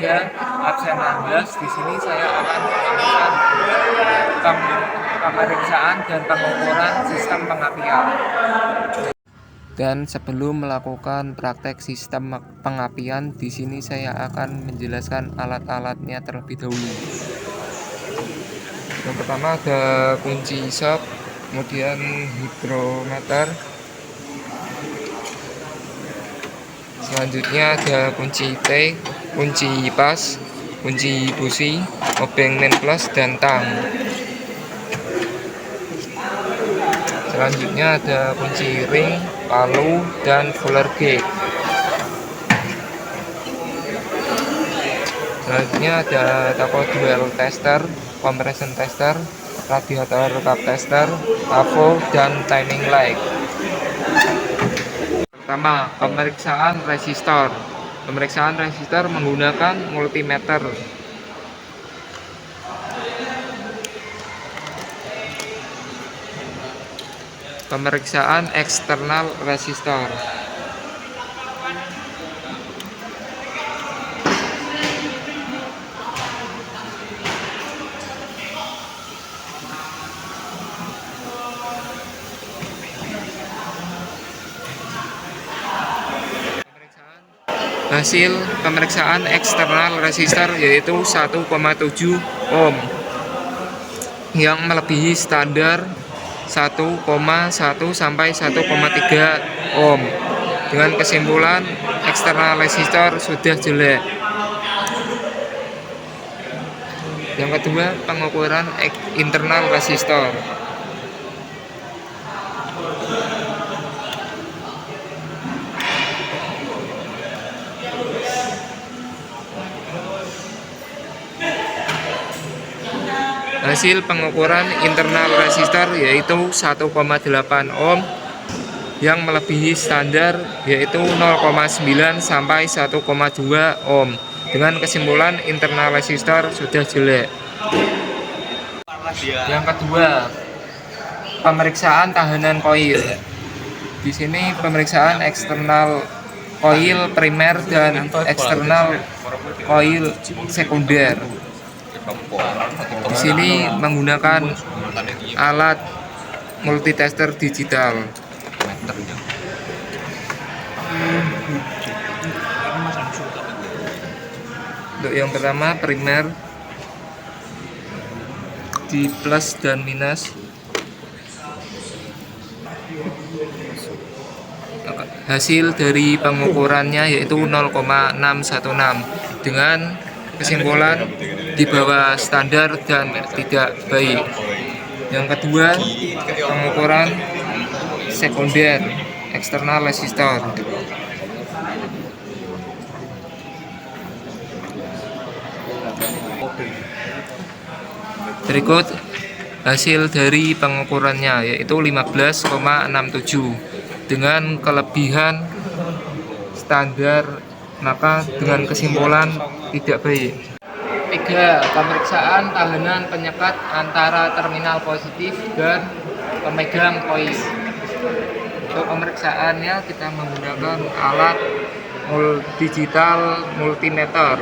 absen 16. Di sini saya akan melakukan pemeriksaan dan pengukuran sistem pengapian. Dan sebelum melakukan praktek sistem pengapian, di sini saya akan menjelaskan alat-alatnya terlebih dahulu. Yang pertama ada kunci shock, kemudian hidrometer. Selanjutnya ada kunci T, kunci pas, kunci busi, obeng main plus, dan tang. Selanjutnya ada kunci ring, palu, dan fuller gate. Selanjutnya ada tapo dual tester, compression tester, radiator cup tester, TAFO, dan timing light. Pertama, pemeriksaan resistor. Pemeriksaan resistor menggunakan multimeter. Pemeriksaan eksternal resistor. Hasil pemeriksaan eksternal resistor yaitu 1,7 ohm yang melebihi standar 1,1 sampai 1,3 ohm. Dengan kesimpulan eksternal resistor sudah jelek. Yang kedua, pengukuran internal resistor. Hasil pengukuran internal resistor yaitu 1,8 ohm yang melebihi standar yaitu 0,9 sampai 1,2 ohm. Dengan kesimpulan internal resistor sudah jelek. Yang kedua, pemeriksaan tahanan koil. Di sini pemeriksaan eksternal koil primer dan eksternal koil sekunder. Di sini menggunakan alat multitester digital. Untuk yang pertama, primer di plus dan minus. Hasil dari pengukurannya yaitu 0,616 dengan kesimpulan di bawah standar dan tidak baik. Yang kedua, pengukuran sekunder eksternal resistor. Berikut hasil dari pengukurannya yaitu 15,67 dengan kelebihan standar, maka dengan kesimpulan tidak baik. 3. Pemeriksaan tahanan penyekat antara terminal positif dan pemegang koil. Untuk pemeriksaannya kita menggunakan alat digital multimeter.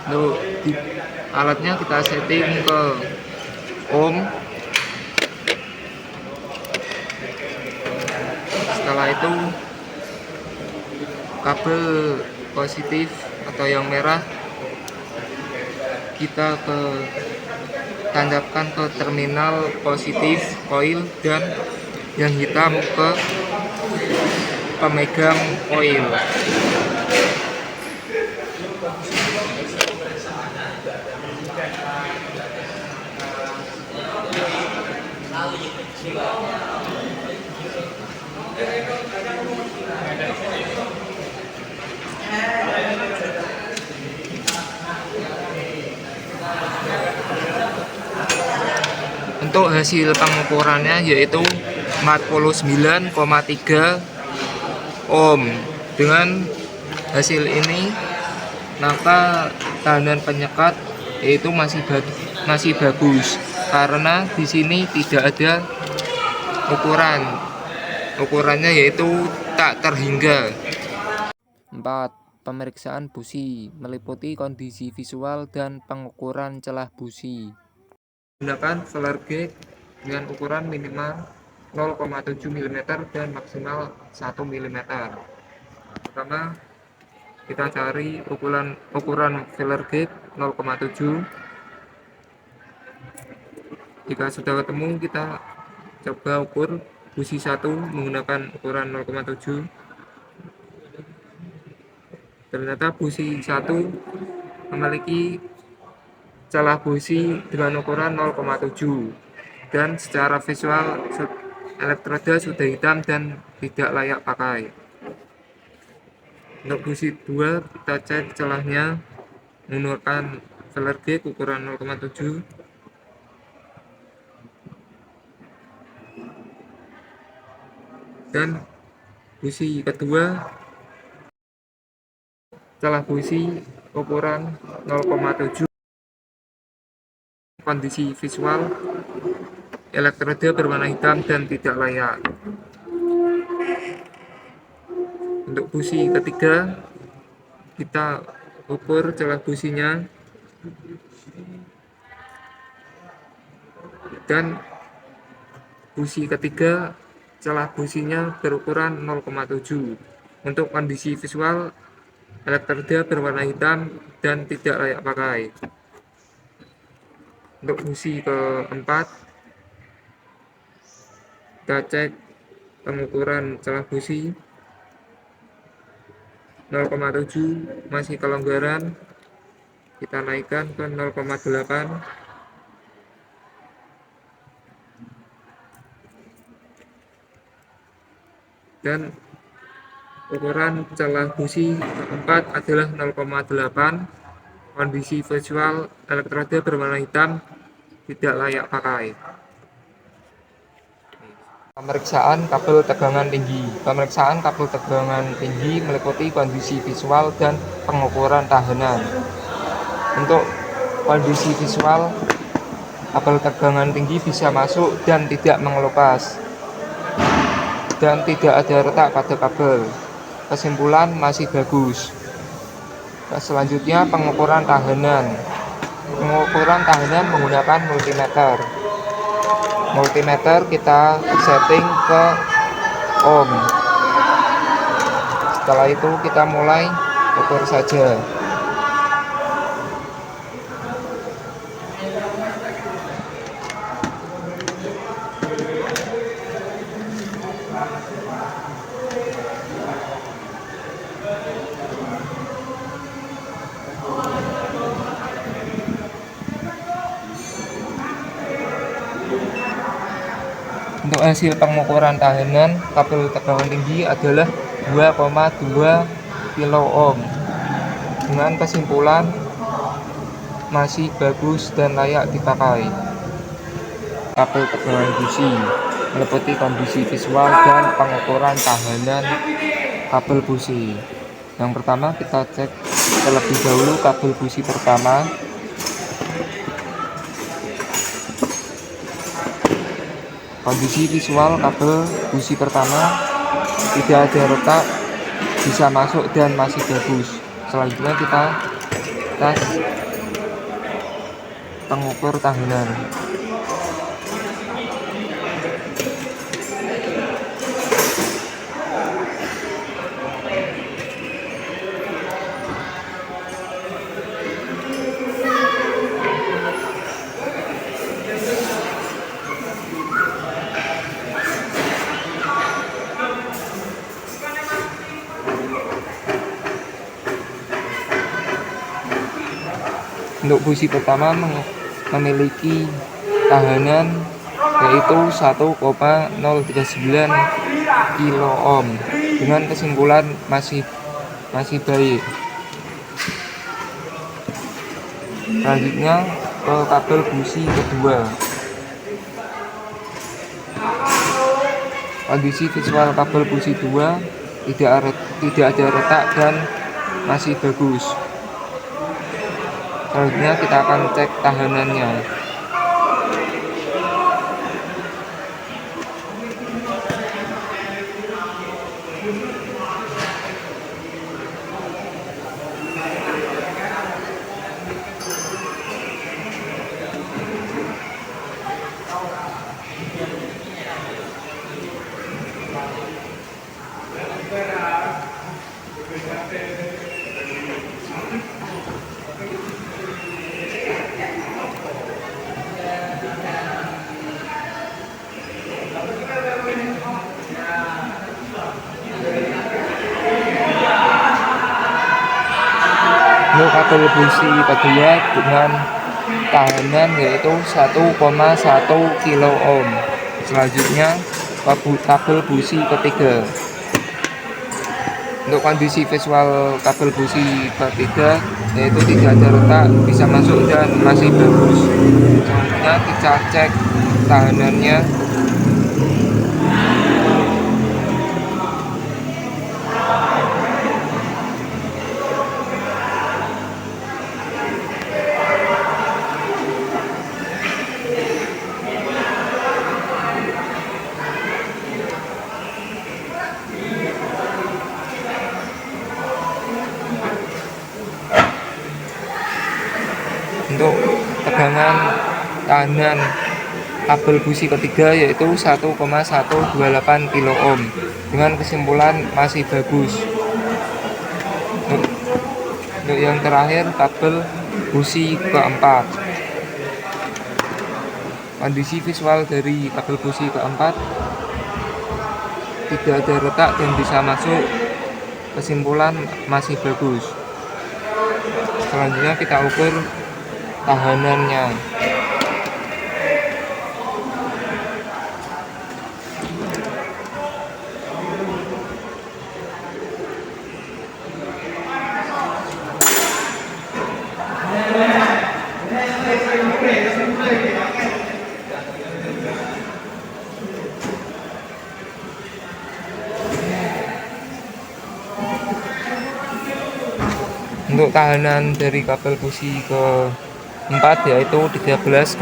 Untuk alatnya kita setting ke ohm. Setelah itu kabel positif atau yang merah kita tancapkan ke terminal positif koil dan yang hitam ke pemegang koil. Untuk hasil pengukurannya yaitu 49,3 ohm. Dengan hasil ini maka tahanan penyekat yaitu masih bagus karena di sini tidak ada ukurannya yaitu tak terhingga. 4. Pemeriksaan busi meliputi kondisi visual dan pengukuran celah busi. Gunakan filler gauge dengan ukuran minimal 0,7 mm dan maksimal 1 mm. Pertama, kita cari ukuran filler gauge 0,7. Jika sudah ketemu, kita coba ukur busi 1 menggunakan ukuran 0,7. Ternyata busi 1 memiliki celah busi dengan ukuran 0,7 dan secara visual elektroda sudah hitam dan tidak layak pakai. Untuk busi 2 kita cek celahnya menggunakan filler gauge ukuran 0,7. Dan busi kedua celah busi ukuran 0,7, kondisi visual elektroda berwarna hitam dan tidak layak. Untuk busi ketiga kita ukur celah businya dan busi ketiga celah businya berukuran 0,7. Untuk kondisi visual elektroda berwarna hitam dan tidak layak pakai. Untuk busi keempat kita cek pengukuran celah busi 0,7 masih kelonggaran, kita naikkan ke 0,8. Dan ukuran celah busi keempat adalah 0,8. Kondisi visual elektroda berwarna hitam, tidak layak pakai. Pemeriksaan kabel tegangan tinggi. Pemeriksaan kabel tegangan tinggi meliputi kondisi visual dan pengukuran tahanan. Untuk kondisi visual, kabel tegangan tinggi bisa masuk dan tidak mengelupas, dan tidak ada retak pada kabel. Kesimpulan masih bagus. Selanjutnya pengukuran tahanan. Pengukuran tahanan menggunakan multimeter. Multimeter kita setting ke ohm. Setelah itu kita mulai ukur saja. Untuk hasil pengukuran tahanan kabel tegangan tinggi adalah 2,2 kilo ohm. Dengan kesimpulan masih bagus dan layak dipakai. Kabel tegangan busi meliputi kondisi visual dan pengukuran tahanan kabel busi. Yang pertama kita cek terlebih dahulu kabel busi pertama. Kondisi visual kabel busi pertama tidak ada retak, bisa masuk dan masih bagus. Selanjutnya kita tes pengukur tahanan. Untuk busi pertama memiliki tahanan yaitu 1,039 kilo ohm dengan kesimpulan masih baik. Selanjutnya ke kabel busi kedua. Kondisi visual kabel busi 2 tidak ada retak dan masih bagus. Selanjutnya kita akan cek tahanannya. kabel busi kedua dengan tahanan yaitu 1,1 kilo ohm. Selanjutnya kabel busi ketiga. Untuk kondisi visual kabel busi ketiga yaitu tidak ada retak, bisa masuk dan masih bagus. Selanjutnya kita cek tahanannya. Untuk tegangan tahanan kabel busi ketiga yaitu 1,128 kilo ohm dengan kesimpulan masih bagus. Untuk yang terakhir kabel busi keempat, kondisi visual dari kabel busi keempat tidak ada retak dan bisa masuk, kesimpulan masih bagus. Selanjutnya kita ukur tahanannya. Untuk tahanan dari kabel busi keempat yaitu 13,47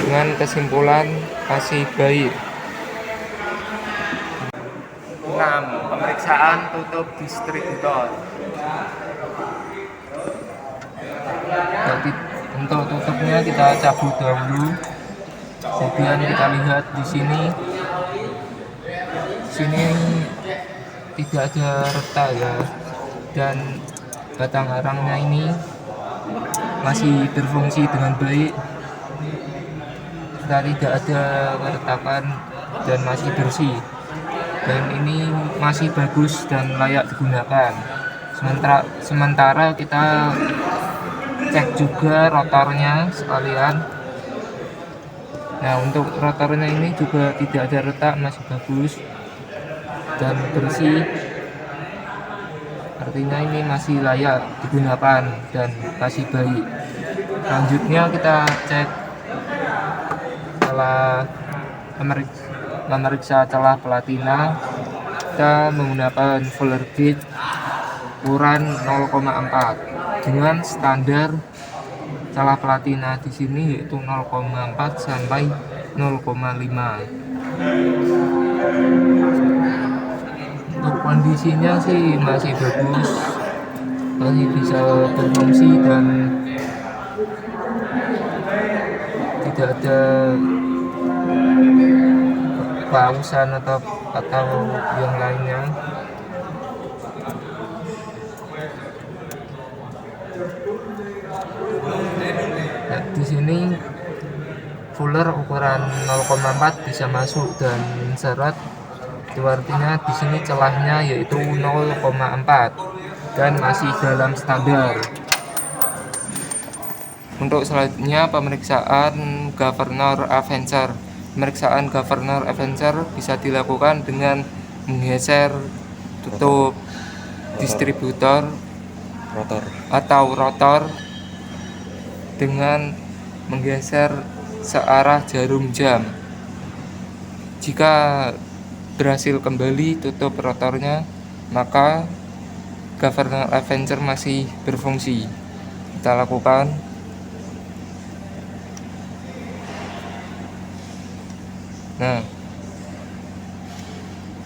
dengan kesimpulan masih baik. 6. Pemeriksaan tutup distributor. Jadi, untuk tutupnya kita cabut dahulu. Kemudian kita lihat di sini tidak ada retak ya, dan batang arangnya ini masih berfungsi dengan baik. Kita tidak ada keretakan dan masih bersih, dan ini masih bagus dan layak digunakan. Sementara kita cek juga rotornya sekalian. Nah, untuk rotornya ini juga tidak ada retak, masih bagus dan bersih. Artinya ini masih layak digunakan dan masih baik. Selanjutnya kita cek setelah memeriksa celah platina. Kita menggunakan fuller gauge ukuran 0,4 dengan standar celah platina di sini yaitu 0,4 sampai 0,5. Untuk kondisinya sih masih bagus, masih bisa berfungsi dan tidak ada pausan atau yang lainnya. Nah, di sini fuller ukuran 0,4 bisa masuk dan seret. Itu artinya di sini celahnya yaitu 0,4 dan masih dalam standar. Untuk selanjutnya pemeriksaan governor Avenger. Pemeriksaan governor Avenger bisa dilakukan dengan menggeser tutup distributor atau rotor dengan menggeser searah jarum jam. Jika berhasil kembali tutup rotornya, maka governor Avenger masih berfungsi. Kita lakukan. Nah,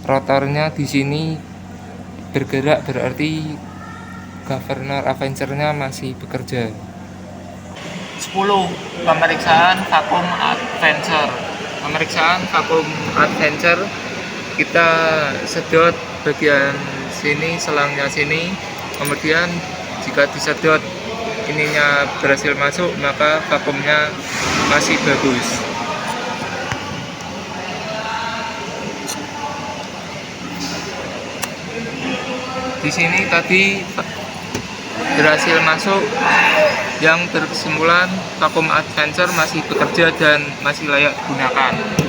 rotornya di sini bergerak, berarti governor Avengernya masih bekerja. 10. Pemeriksaan vakum Avenger. Pemeriksaan vakum Avenger, kita sedot bagian sini, selangnya sini, kemudian jika disedot ininya berhasil masuk, maka vakumnya masih bagus. Di sini tadi berhasil masuk, yang berkesimpulan Vacuum Adventure masih bekerja dan masih layak digunakan.